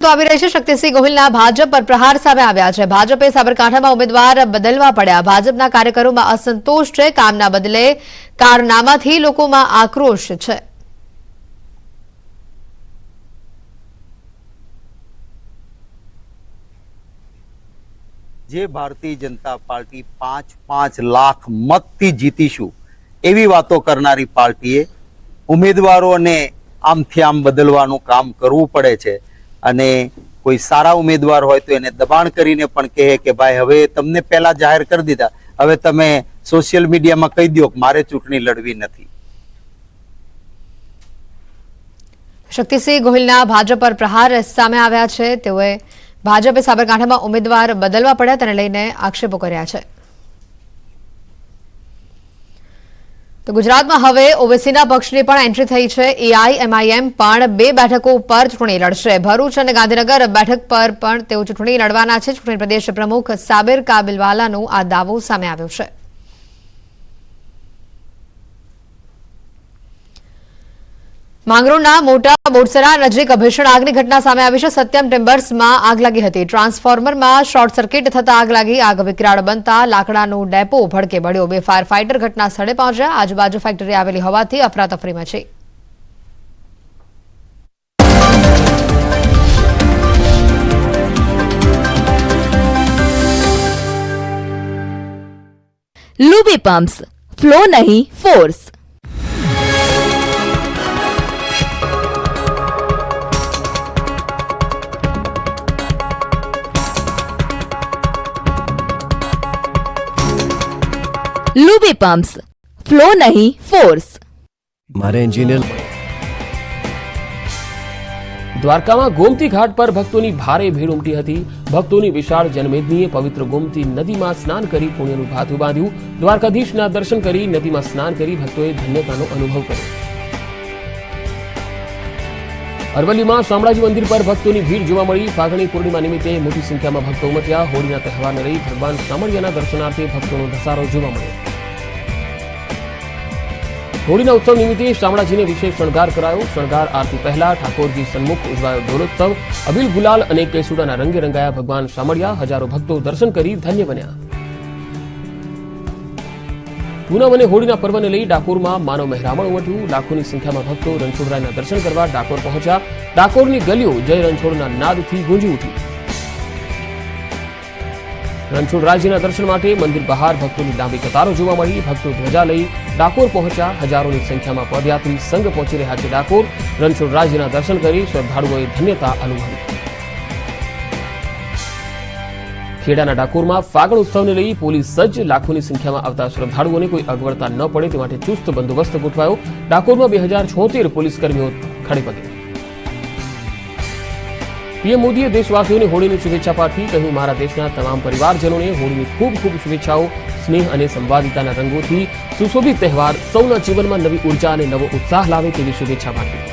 તો આવી રહી છે શક્તિસિંહ ગોહિલના ભાજપ પર પ્રહાર સામે આવ્યા છે। ભાજપે સાબરકાંઠામાં ઉમેદવાર બદલવા પડ્યા। ભાજપના કાર્યકરોમાં અસંતોષ છે। કામના બદલે કારનામાથી લોકોમાં આક્રોશ છે। જે ભારતીય જનતા પાર્ટી 5 લાખ મતથી જીતીશું એવી વાતો કરનારી પાર્ટીએ ઉમેદવારોને આમથી આમ બદલવાનું કામ કરવું પડે છે અને કોઈ સારા ઉમેદવાર હોય તો એને દબાણ કરીને પણ કહે કે ભાઈ હવે તમને પહેલા જાહેર કરી દીધા, હવે તમે સોશિયલ મીડિયામાં કહી દો કે મારે ચૂંટણી લડવી નથી। શક્તિસિંહ ગોહિલના ભાજપ પર પ્રહાર સામે આવ્યા છે। તેઓએ ભાજપે સાબરકાંઠામાં ઉમેદવાર બદલવા પડ્યા તેને લઈને આક્ષેપો કર્યા છે। તો ગુજરાતમાં હવે ઓવેસીના પક્ષની પણ એન્ટ્રી થઈ છે। એઆઈએમઆઈએમ પણ 2 બેઠકો ઉપર ચૂંટણી લડશે। ભરૂચ અને ગાંધીનગર બેઠક પર પણ તેઓ ચૂંટણી લડવાના છે। ચૂંટણી પ્રદેશ પ્રમુખ સાબિર કાબિલવાલાનો આ દાવો સામે આવ્યો છે। માંગરોળના મોટા બોરસરા નજીક ભીષણ આગની ઘટના સામે આવી છે। સત્યમ ટિમ્બર્સમાં આગ લાગી હતી। ટ્રાન્સફોર્મરમાં શોર્ટ સર્કિટ થતા આગ લાગી। આગ વિકરાળ બનતા લાકડાનો ડેપો ભડકે બળ્યો। 2 ફાયર ફાઇટર ઘટના સ્થળે પહોંચ્યા। આજુબાજુ ફેક્ટરી આવેલી હોવાથી અફરાતફરી મચી। लुबी पंप्स, फ्लो नहीं फोर्स। लुबी पंप्स, फ्लो नहीं फोर्स। मारे इंजीनियर દ્વારકામાં ગોમતી ઘાટ પર ભક્તોની ભારે ભીડ ઉમટી હતી। ભક્તોની વિશાળ જનમેદનીએ પવિત્ર ગોમતી નદીમાં સ્નાન કરી પુણ્યનું ભાથું બાંધ્યું। દ્વારકાધીશના દર્શન કરી નદીમાં સ્નાન કરી ભક્તોએ ધન્યતાનો અનુભવ કર્યો। અરવલ્લીમાં શામળાજી મંદિર પર ભક્તોની ભીડ જોવા મળી। ફાગણી પૂર્ણિમા નિમિત્તે મોટી સંખ્યામાં ભક્તો ઉમટ્યા। હોળીના તહેવારને લઈ ભગવાન શામળિયાના દર્શનાર્થે ભક્તોનો ધસારો જોવા મળ્યો। હોળીના ઉત્સવ નિમિત્તે શામળાજીને વિશેષ શણગાર કરાયો। શણગાર આરતી પહેલા ઠાકોરજી સન્મુખ ઉજવાયો ઢોલોત્સવ। અબીલ ગુલાલ અને કેસુડાના રંગે રંગાયા ભગવાન શામળિયા। હજારો ભક્તો દર્શન કરી ધન્ય બન્યા। પૂનમ અને હોળીના પર્વને લઈ ડાકોરમાં માનવ મહેરામણ ઉમટ્યું। લાખોની સંખ્યામાં ભક્તો રણછોડરાયના દર્શન કરવા ડાકોર પહોંચ્યા। ડાકોરની ગલીઓ જય રણછોડના નાદથી ગુંજી ઉઠી। રણછોડરાયજીના દર્શન માટે મંદિર બહાર ભક્તોની લાંબી કતારો જોવા મળી। ભક્તો ધ્વજા લઈ ડાકોર પહોંચ્યા। હજારોની સંખ્યામાં પદયાત્રી સંઘ પહોંચી રહ્યા છે ડાકોર। રણછોડરાયજીના દર્શન કરી શ્રદ્ધાળુઓએ ધન્યતા અનુભવી। ખેડાના ડાકોરમાં ફાગણ ઉત્સવને લઈ પોલીસ સજ્જ। લાખોની સંખ્યામાં આવતા શ્રદ્ધાળુઓને કોઈ અગવડતા ન પડે તે માટે ચુસ્ત બંદોબસ્ત ગોઠવાયો। ડાકોરમાં 2076 પોલીસકર્મીઓ ખડેપગે। પીએમ મોદીએ દેશવાસીઓને હોળીની શુભેચ્છા પાઠવી। કહ્યું, મારા દેશના તમામ પરિવારજનોને હોળીની ખૂબ ખૂબ શુભેચ્છાઓ। સ્નેહ અને સંવાદિતાના રંગોથી સુશોભિત તહેવાર સૌના જીવનમાં નવી ઉર્જા અને નવો ઉત્સાહ લાવે તેવી શુભેચ્છા પાઠવી।